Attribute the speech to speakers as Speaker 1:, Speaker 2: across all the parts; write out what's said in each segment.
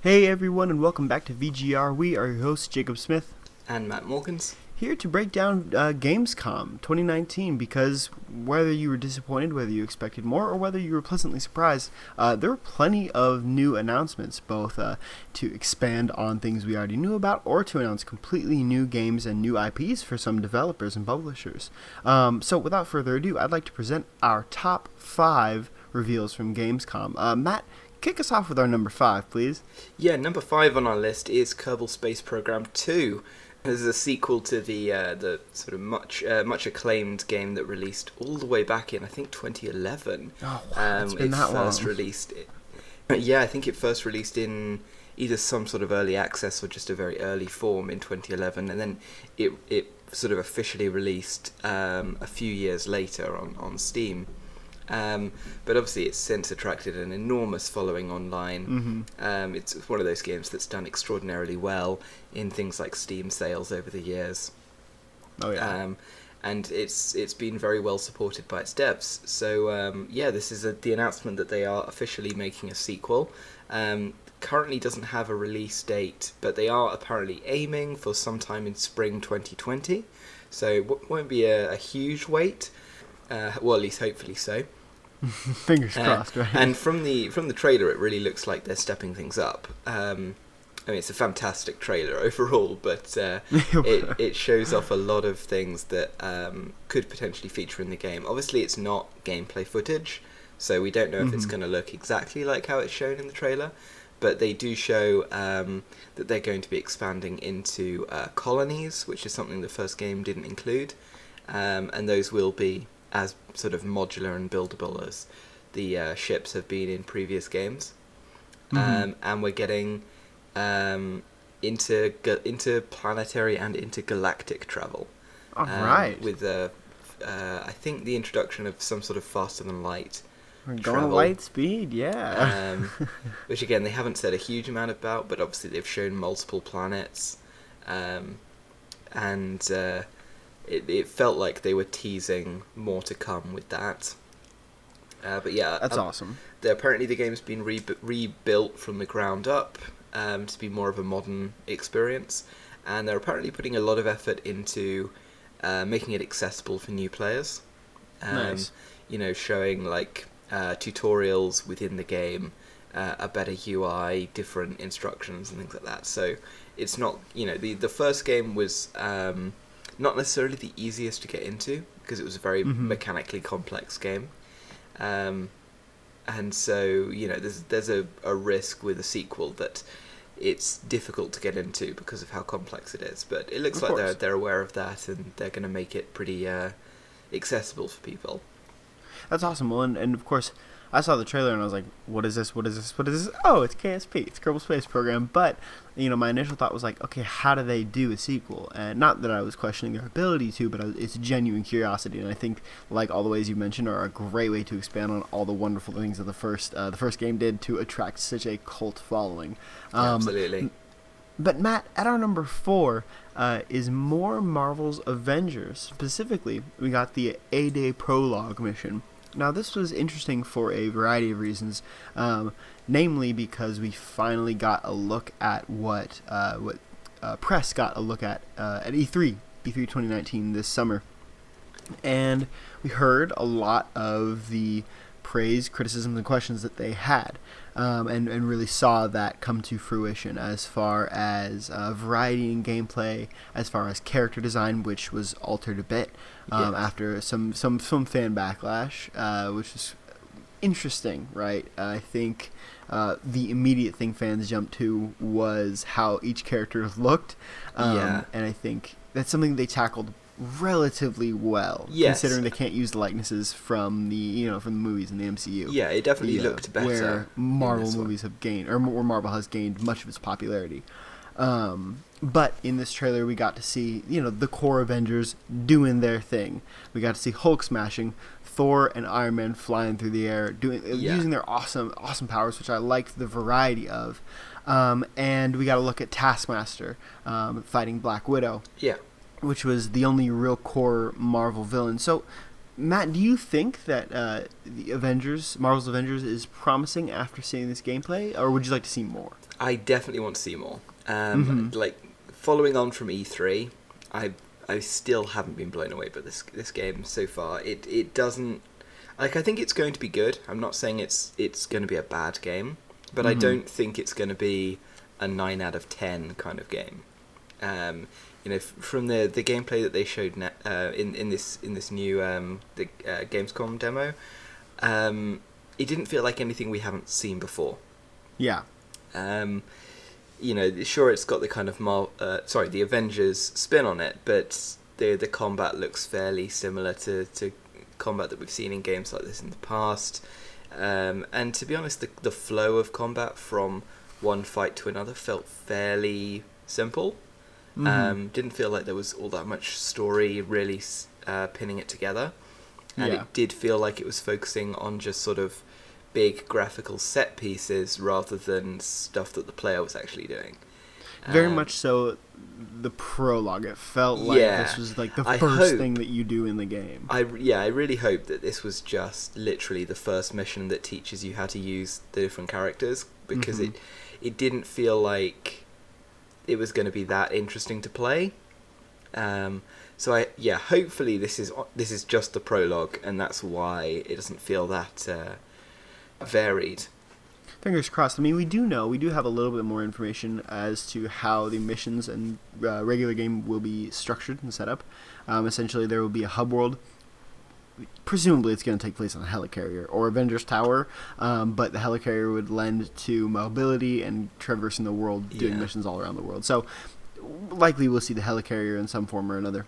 Speaker 1: Hey everyone, and welcome back to VGR. We are your hosts, Jacob Smith,
Speaker 2: And Matt Morgans.
Speaker 1: here to break down Gamescom 2019, because whether you were disappointed, whether you expected more, or whether you were pleasantly surprised, there were plenty of new announcements, both to expand on things we already knew about, or to announce completely new games and new IPs for some developers and publishers. So without further ado, I'd like to present our top 5 reveals from Gamescom. Matt, kick us off with our number 5, please.
Speaker 2: Yeah, number 5 on our list is Kerbal Space Program 2. This is a sequel to the sort of much acclaimed game that released all the way back in, I think, 2011.
Speaker 1: Oh, wow, it's been that long.
Speaker 2: Yeah, I think it first released in either some sort of early access or just a very early form in 2011, and then it sort of officially released a few years later on Steam. But obviously it's since attracted an enormous following online. It's one of those games that's done extraordinarily well in things like Steam sales over the years.
Speaker 1: Oh yeah.
Speaker 2: And it's been very well supported by its devs. So this is the announcement that they are officially making a sequel. Currently doesn't have a release date, but they are apparently aiming for sometime in spring 2020. So it won't be a huge wait. Well, at least hopefully so.
Speaker 1: Fingers crossed, right?
Speaker 2: And from the trailer, it really looks like they're stepping things up. I mean, it's a fantastic trailer overall, but it shows off a lot of things that could potentially feature in the game. Obviously, it's not gameplay footage, so we don't know if it's going to look exactly like how it's shown in the trailer. But they do show that they're going to be expanding into colonies, which is something the first game didn't include, and those will be as sort of modular and buildable as the ships have been in previous games. And we're getting interplanetary and intergalactic travel.
Speaker 1: All right.
Speaker 2: With I think the introduction of some sort of faster than light
Speaker 1: We're going
Speaker 2: travel.
Speaker 1: light speed, yeah.
Speaker 2: Which again they haven't said a huge amount about, but obviously they've shown multiple planets, and it felt like they were teasing more to come with that. But yeah,
Speaker 1: That's awesome.
Speaker 2: Apparently the game's been rebuilt from the ground up to be more of a modern experience, and they're apparently putting a lot of effort into making it accessible for new players.
Speaker 1: Nice.
Speaker 2: Showing like tutorials within the game, a better UI, different instructions and things like that. So it's not, the first game was not necessarily the easiest to get into because it was a very mechanically complex game, and so there's a risk with a sequel that it's difficult to get into because of how complex it is. But it looks like they're aware of that, and they're going to make it pretty accessible for people.
Speaker 1: That's awesome. Well, and of course, I saw the trailer and I was like, what is this? What is this? What is this? Oh, it's KSP. It's Kerbal Space Program. But, my initial thought was like, okay, how do they do a sequel? And not that I was questioning their ability to, but it's a genuine curiosity. And I think, like all the ways you mentioned, are a great way to expand on all the wonderful things that the first game did to attract such a cult following.
Speaker 2: Absolutely.
Speaker 1: But Matt, at our number 4 is more Marvel's Avengers. Specifically, we got the A-Day prologue mission. Now, this was interesting for a variety of reasons, namely because we finally got a look at what press got a look at E3 2019 this summer. And we heard a lot of the praise, criticisms, and questions that they had, and really saw that come to fruition as far as variety in gameplay, as far as character design, which was altered a bit after some fan backlash, which is interesting, right? I think the immediate thing fans jumped to was how each character looked, and I think that's something they tackled relatively well, considering they can't use the likenesses from the from the movies in the MCU.
Speaker 2: Yeah, it definitely looked better.
Speaker 1: Where Marvel movies have gained, or where Marvel has gained much of its popularity. But in this trailer, we got to see the core Avengers doing their thing. We got to see Hulk smashing, Thor and Iron Man flying through the air, using their awesome powers, which I liked the variety of. And we got to look at Taskmaster fighting Black Widow.
Speaker 2: Yeah.
Speaker 1: Which was the only real core Marvel villain. So Matt, do you think that the Marvel's Avengers, is promising after seeing this gameplay, or would you like to see more?
Speaker 2: I definitely want to see more. Like, following on from E3, I still haven't been blown away by this game so far. It doesn't, like, I think it's going to be good. I'm not saying it's going to be a bad game, but I don't think it's going to be a 9 out of 10 kind of game. From the gameplay that they showed in this new Gamescom demo, it didn't feel like anything we haven't seen before.
Speaker 1: Yeah.
Speaker 2: Sure, it's got the kind of the Avengers spin on it, but the combat looks fairly similar to combat that we've seen in games like this in the past. And to be honest, the flow of combat from one fight to another felt fairly simple. Didn't feel like there was all that much story really pinning it together. And it did feel like it was focusing on just sort of big graphical set pieces rather than stuff that the player was actually doing.
Speaker 1: Very much so the prologue. It felt like this was like the first thing that you do in the game. I
Speaker 2: really hope that this was just literally the first mission that teaches you how to use the different characters, because it didn't feel like it was going to be that interesting to play. So hopefully this is just the prologue, and that's why it doesn't feel that varied.
Speaker 1: Fingers crossed. I mean, we do have a little bit more information as to how the missions and regular game will be structured and set up. Essentially, there will be a hub world. Presumably, it's going to take place on a helicarrier or Avengers Tower, but the helicarrier would lend to mobility and traversing the world, doing missions all around the world. So, likely we'll see the helicarrier in some form or another.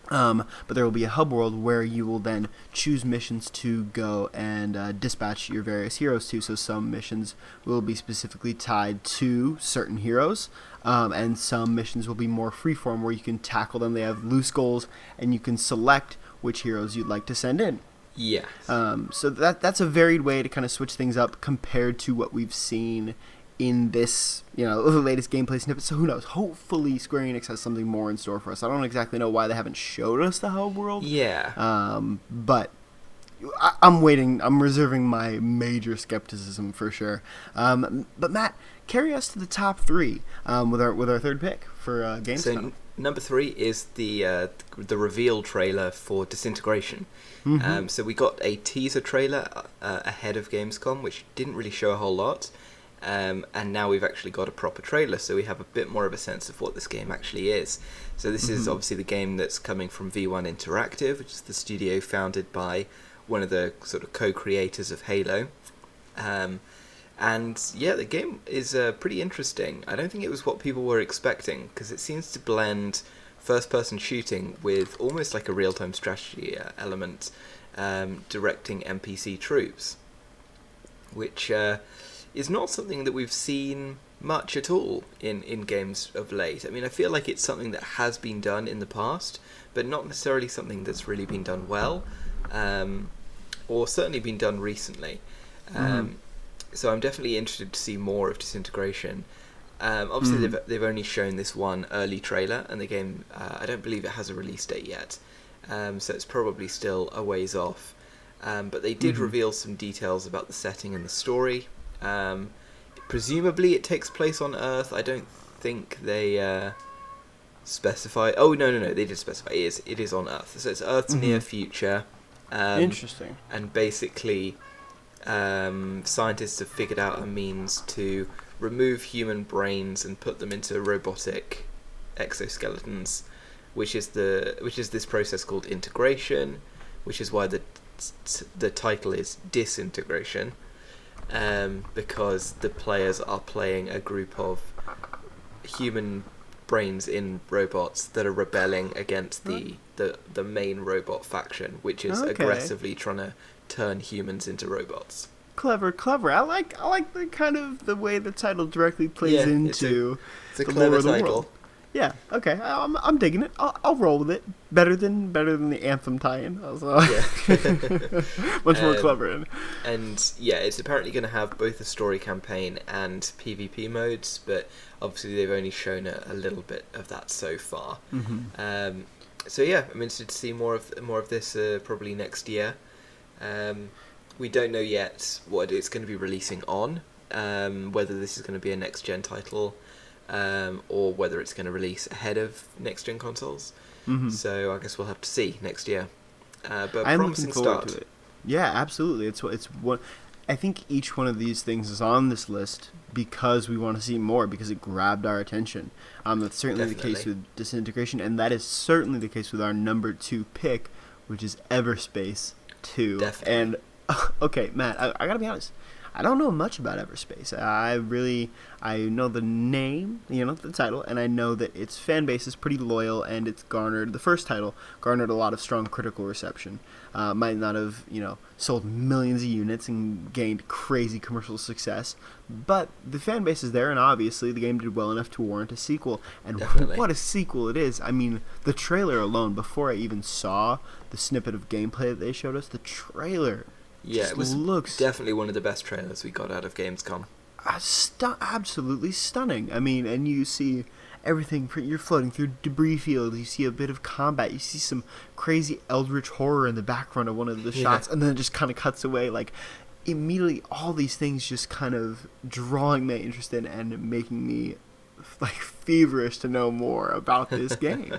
Speaker 1: But there will be a hub world where you will then choose missions to go and dispatch your various heroes to. So some missions will be specifically tied to certain heroes, and some missions will be more freeform where you can tackle them. They have loose goals, and you can select which heroes you'd like to send in.
Speaker 2: Yeah.
Speaker 1: So that's a varied way to kind of switch things up compared to what we've seen in this, the latest gameplay snippet. So who knows? Hopefully Square Enix has something more in store for us. I don't exactly know why they haven't showed us the hub world.
Speaker 2: Yeah.
Speaker 1: But I'm waiting. I'm reserving my major skepticism for sure. But Matt, carry us to the top 3 with our third pick for Gamescom.
Speaker 2: So number 3 is the reveal trailer for Disintegration. So we got a teaser trailer ahead of Gamescom, which didn't really show a whole lot. And now we've actually got a proper trailer, so we have a bit more of a sense of what this game actually is. So this is obviously the game that's coming from V1 Interactive, which is the studio founded by one of the sort of co-creators of Halo. The game is pretty interesting. I don't think it was what people were expecting, because it seems to blend first-person shooting with almost like a real-time strategy element, directing NPC troops, which is not something that we've seen much at all in games of late. I mean, I feel like it's something that has been done in the past, but not necessarily something that's really been done well, or certainly been done recently. So I'm definitely interested to see more of Disintegration. Obviously, they've only shown this one early trailer, and the game, I don't believe it has a release date yet, so it's probably still a ways off. But they did reveal some details about the setting and the story. Presumably it takes place on Earth. I don't think they specify. Oh, no, they did specify. It is on Earth. So it's Earth's near future.
Speaker 1: Interesting.
Speaker 2: And basically, scientists have figured out a means to remove human brains and put them into robotic exoskeletons, which is this process called integration, which is why the title is Disintegration. Because the players are playing a group of human brains in robots that are rebelling against the main robot faction, which is aggressively trying to turn humans into robots.
Speaker 1: Clever. I like the kind of the way the title directly plays into
Speaker 2: it's a clever title.
Speaker 1: World. Yeah. Okay. I'm digging it. I'll roll with it. Better than the Anthem tie-in. Much more clever.
Speaker 2: And it's apparently going to have both a story campaign and PvP modes, but obviously they've only shown a little bit of that so far. So yeah, I'm interested to see more of this probably next year. We don't know yet what it's going to be releasing on, whether this is going to be a next gen title, or whether it's going to release ahead of next gen consoles.
Speaker 1: Mm-hmm.
Speaker 2: So I guess we'll have to see next year. But
Speaker 1: I'm
Speaker 2: promising
Speaker 1: looking forward
Speaker 2: start.
Speaker 1: to it. Yeah, absolutely. It's what I think each one of these things is on this list because we want to see more, because it grabbed our attention. That's certainly the case with Disintegration, and that is certainly the case with our number 2 pick, which is Everspace 2.
Speaker 2: Definitely.
Speaker 1: And okay, Matt, I gotta be honest. I don't know much about Everspace. I know the name, the title, and I know that its fan base is pretty loyal, and the first title garnered a lot of strong critical reception. Might not have, sold millions of units and gained crazy commercial success, but the fan base is there, and obviously the game did well enough to warrant a sequel. And
Speaker 2: Definitely.
Speaker 1: what a sequel it is! I mean, the trailer alone, before I even saw the snippet of gameplay that they showed us, the trailer.
Speaker 2: Yeah, it was
Speaker 1: looks
Speaker 2: definitely one of the best trailers we got out of Gamescom.
Speaker 1: Absolutely stunning. I mean, and you see everything. You're floating through debris fields. You see a bit of combat. You see some crazy eldritch horror in the background of one of the shots, and then it just kind of cuts away. Like, immediately, all these things just kind of drawing my interest in and making me like feverish to know more about this game.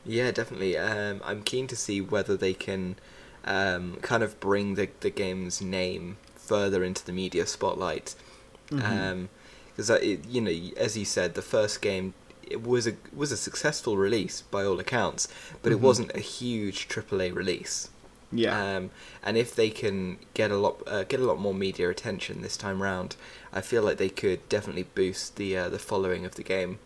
Speaker 2: Yeah, definitely. I'm keen to see whether they can kind of bring the game's name further into the media spotlight. Because as you said, the first game, it was a successful release by all accounts, but it wasn't a huge AAA release.
Speaker 1: Yeah.
Speaker 2: And if they can get a lot more media attention this time round, I feel like they could definitely boost the following of the game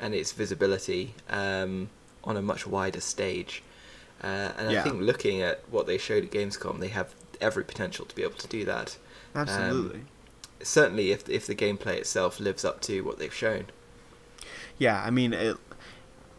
Speaker 2: and its visibility on a much wider stage. I think looking at what they showed at Gamescom, they have every potential to be able to do that.
Speaker 1: Absolutely.
Speaker 2: Certainly, if the gameplay itself lives up to what they've shown.
Speaker 1: Yeah, I mean,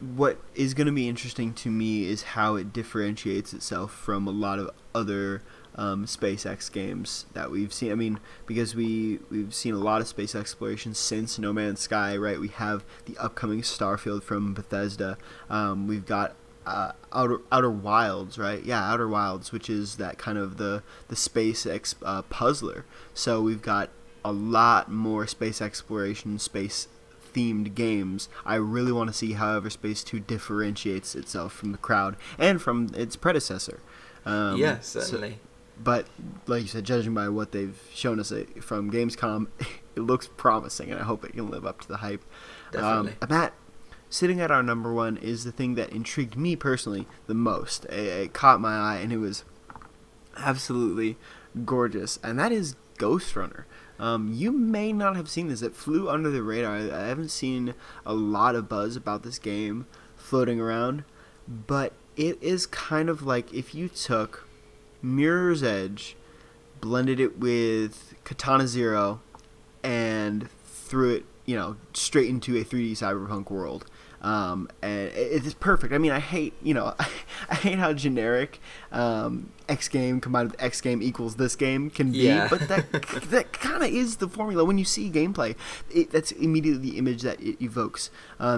Speaker 1: what is going to be interesting to me is how it differentiates itself from a lot of other SpaceX games that we've seen. I mean, because we've seen a lot of space exploration since No Man's Sky, right? We have the upcoming Starfield from Bethesda. We've got Outer Wilds, right? Yeah, Outer Wilds, which is that kind of the SpaceX puzzler. So we've got a lot more space exploration, space-themed games. I really want to see how Everspace 2 differentiates itself from the crowd and from its predecessor.
Speaker 2: Yeah, certainly.
Speaker 1: But, like you said, judging by what they've shown us from Gamescom, it looks promising, and I hope it can live up to the hype.
Speaker 2: Definitely.
Speaker 1: Matt, sitting at our number 1 is the thing that intrigued me personally the most. It caught my eye, and it was absolutely gorgeous, and that is Ghost Runner. You may not have seen this. It flew under the radar. I haven't seen a lot of buzz about this game floating around, but it is kind of like if you took Mirror's Edge, blended it with Katana Zero, and threw it, straight into a 3D cyberpunk world. And it's perfect. I mean, I hate how generic X game combined with X game equals this game can be, but that kind of is the formula. When you see gameplay, that's immediately the image that it evokes,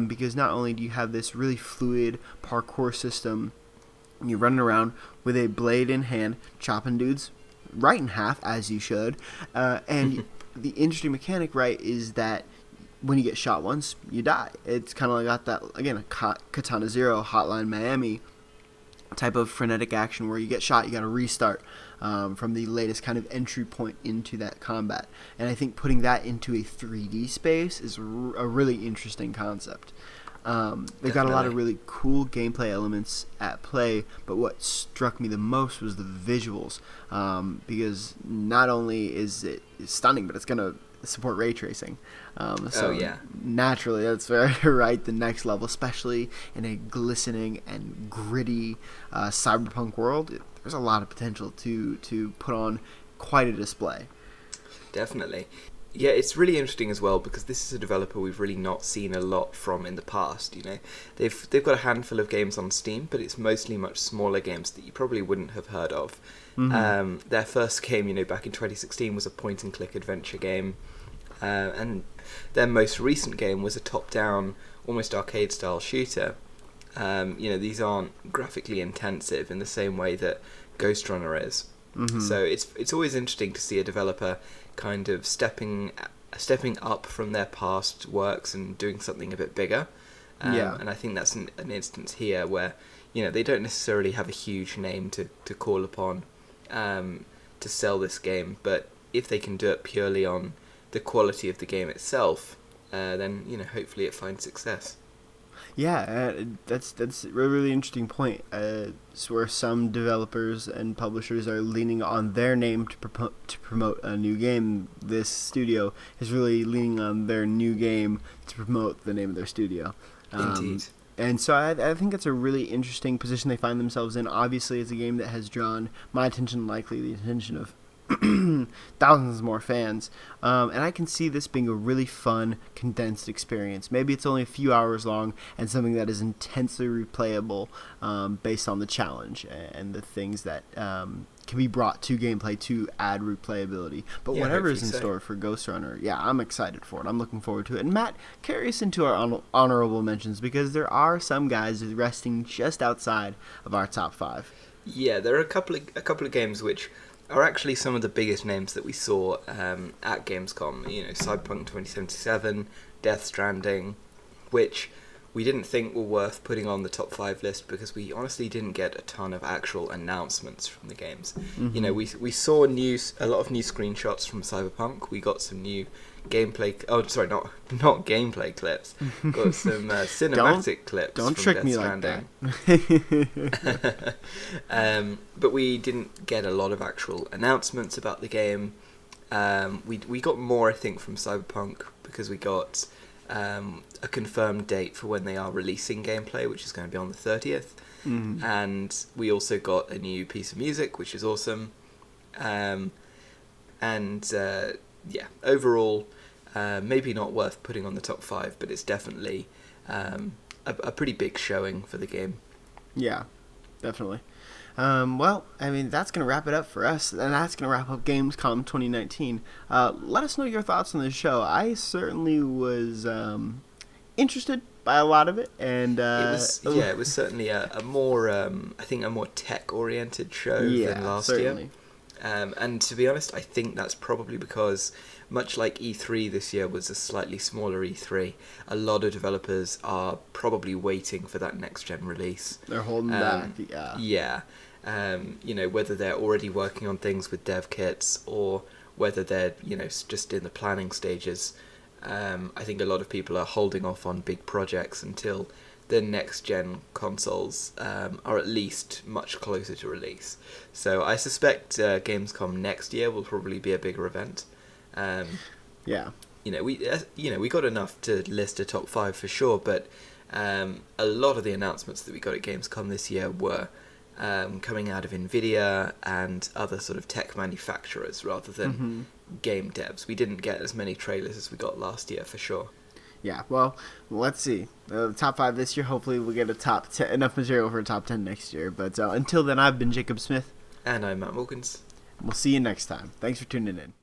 Speaker 1: because not only do you have this really fluid parkour system, you're running around with a blade in hand, chopping dudes right in half, as you should, and the interesting mechanic, right, is that when you get shot once, you die. It's kind of like got that, again, a Katana Zero, Hotline Miami type of frenetic action where you get shot, you got to restart from the latest kind of entry point into that combat. And I think putting that into a 3D space is a really interesting concept. They've got a lot of really cool gameplay elements at play, but what struck me the most was the visuals, because not only is it stunning, but it's going to support ray tracing. Naturally, that's right, the next level, especially in a glistening and gritty cyberpunk world. There's a lot of potential to put on quite a display.
Speaker 2: Definitely. Yeah, it's really interesting as well because this is a developer we've really not seen a lot from in the past. They've got a handful of games on Steam, but it's mostly much smaller games that you probably wouldn't have heard of. Mm-hmm. Their first game, back in 2016, was a point-and-click adventure game, and their most recent game was a top-down, almost arcade-style shooter. These aren't graphically intensive in the same way that Ghost Runner is. So it's always interesting to see a developer kind of stepping up from their past works and doing something a bit bigger. And I think that's an instance here where they don't necessarily have a huge name to call upon to sell this game, but if they can do it purely on the quality of the game itself, then hopefully it finds success.
Speaker 1: Yeah, that's a really interesting point. Where some developers and publishers are leaning on their name to promote a new game, this studio is really leaning on their new game to promote the name of their studio.
Speaker 2: Indeed.
Speaker 1: And so I think it's a really interesting position they find themselves in. Obviously, it's a game that has drawn my attention, likely the attention of thousands more fans, and I can see this being a really fun, condensed experience. Maybe it's only a few hours long and something that is intensely replayable based on the challenge and the things that can be brought to gameplay to add replayability. But whatever is in store for Ghost Runner, I'm excited for it. I'm looking forward to it. And Matt, carry us into our honorable mentions, because there are some guys resting just outside of our top 5.
Speaker 2: Yeah, there are a couple of games which are actually some of the biggest names that we saw at Gamescom. Cyberpunk 2077, Death Stranding, which we didn't think were worth putting on the top 5 list because we honestly didn't get a ton of actual announcements from the games. We saw a lot of new screenshots from Cyberpunk. We got some new gameplay. Oh, sorry, not gameplay clips. Got some cinematic clips.
Speaker 1: Don't
Speaker 2: from
Speaker 1: trick
Speaker 2: Death
Speaker 1: me
Speaker 2: Stranding.
Speaker 1: like that.
Speaker 2: But we didn't get a lot of actual announcements about the game. We got more, I think, from Cyberpunk because we got a confirmed date for when they are releasing gameplay, which is going to be on the 30th. And we also got a new piece of music, which is awesome. Overall, maybe not worth putting on the top 5, but it's definitely a pretty big showing for the game.
Speaker 1: Yeah, definitely. That's going to wrap it up for us, and that's going to wrap up Gamescom 2019. Let us know your thoughts on the show. I certainly was interested by a lot of it, and
Speaker 2: it was certainly a more I think a more tech-oriented show than last year. And to be honest, I think that's probably because, much like E3 this year was a slightly smaller E3, a lot of developers are probably waiting for that next-gen release.
Speaker 1: They're holding back,
Speaker 2: Yeah. Whether they're already working on things with dev kits or whether they're, just in the planning stages. I think a lot of people are holding off on big projects until the next-gen consoles are at least much closer to release. So I suspect Gamescom next year will probably be a bigger event. We got enough to list a top 5 for sure, but a lot of the announcements that we got at Gamescom this year were coming out of Nvidia and other sort of tech manufacturers rather than game devs. We didn't get as many trailers as we got last year for sure.
Speaker 1: Yeah, well, let's see. The top 5 this year, hopefully we'll get enough material for a top 10 next year. But until then, I've been Jacob Smith.
Speaker 2: And I'm Matt Wilkins.
Speaker 1: We'll see you next time. Thanks for tuning in.